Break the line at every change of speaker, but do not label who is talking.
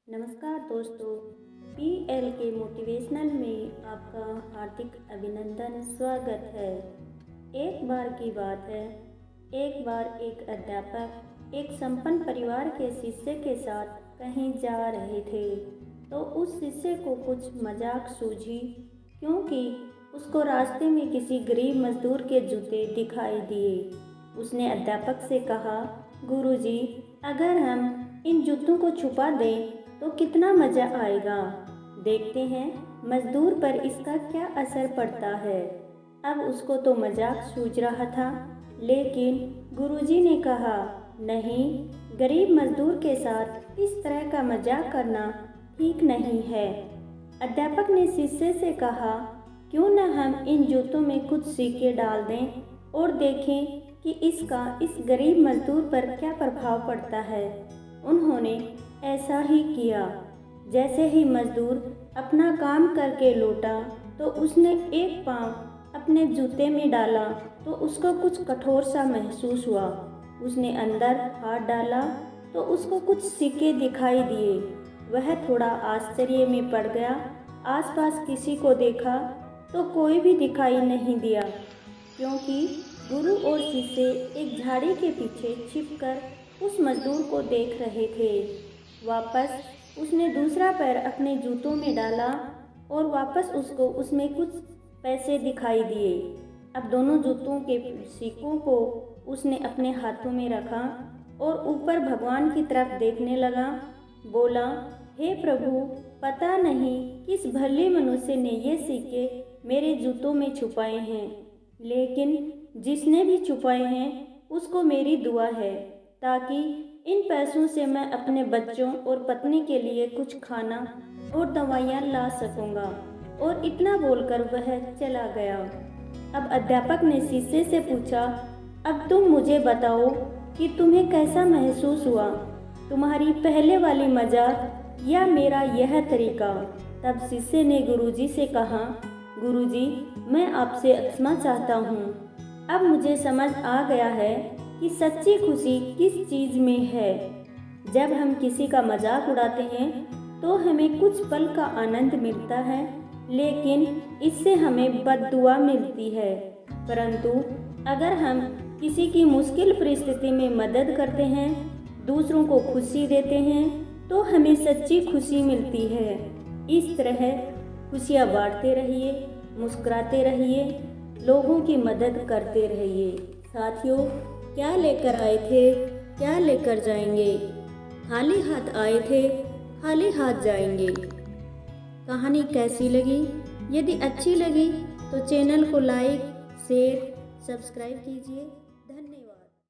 नमस्कार दोस्तों, पीएल के मोटिवेशनल में आपका हार्दिक अभिनंदन स्वागत है। एक बार की बात है, एक बार एक अध्यापक एक संपन्न परिवार के शिष्य के साथ कहीं जा रहे थे तो उस शिष्य को कुछ मजाक सूझी, क्योंकि उसको रास्ते में किसी गरीब मजदूर के जूते दिखाई दिए। उसने अध्यापक से कहा, गुरुजी, अगर हम इन जूतों को छुपा दें तो कितना मज़ा आएगा। देखते हैं मजदूर पर इसका क्या असर पड़ता है। अब उसको तो मजाक सूझ रहा था, लेकिन गुरुजी ने कहा, नहीं, गरीब मजदूर के साथ इस तरह का मजाक करना ठीक नहीं है। अध्यापक ने शिष्य से कहा, क्यों न हम इन जूतों में कुछ सिक्के डाल दें और देखें कि इसका इस गरीब मजदूर पर क्या प्रभाव पड़ता है। उन्होंने ऐसा ही किया। जैसे ही मजदूर अपना काम करके लौटा तो उसने एक पाँव अपने जूते में डाला तो उसको कुछ कठोर सा महसूस हुआ। उसने अंदर हाथ डाला तो उसको कुछ सिक्के दिखाई दिए। वह थोड़ा आश्चर्य में पड़ गया। आसपास किसी को देखा तो कोई भी दिखाई नहीं दिया, क्योंकि गुरु और शिष्य एक झाड़ी के पीछे छिपकर उस मजदूर को देख रहे थे। वापस उसने दूसरा पैर अपने जूतों में डाला और वापस उसको उसमें कुछ पैसे दिखाई दिए। अब दोनों जूतों के सिक्कों को उसने अपने हाथों में रखा और ऊपर भगवान की तरफ देखने लगा। बोला, हे प्रभु, पता नहीं किस भले मनुष्य ने ये सिक्के मेरे जूतों में छुपाए हैं, लेकिन जिसने भी छुपाए हैं उसको मेरी दुआ है, ताकि इन पैसों से मैं अपने बच्चों और पत्नी के लिए कुछ खाना और दवाइयाँ ला सकूँगा। और इतना बोलकर वह चला गया। अब अध्यापक ने शिष्य से पूछा, अब तुम मुझे बताओ कि तुम्हें कैसा महसूस हुआ, तुम्हारी पहले वाली मजाक या मेरा यह तरीका। तब शिष्य ने गुरुजी से कहा, गुरुजी, मैं आपसे क्षमा चाहता हूँ। अब मुझे समझ आ गया है कि सच्ची खुशी किस चीज़ में है। जब हम किसी का मजाक उड़ाते हैं तो हमें कुछ पल का आनंद मिलता है, लेकिन इससे हमें बद्दुआ मिलती है। परंतु अगर हम किसी की मुश्किल परिस्थिति में मदद करते हैं, दूसरों को खुशी देते हैं, तो हमें सच्ची खुशी मिलती है। इस तरह खुशियाँ बांटते रहिए, मुस्कुराते रहिए, लोगों की मदद करते रहिए। साथियों, क्या लेकर आए थे, क्या लेकर जाएंगे। खाली हाथ आए थे, खाली हाथ जाएंगे। कहानी कैसी लगी? यदि अच्छी लगी तो चैनल को लाइक, शेयर, सब्सक्राइब कीजिए। धन्यवाद।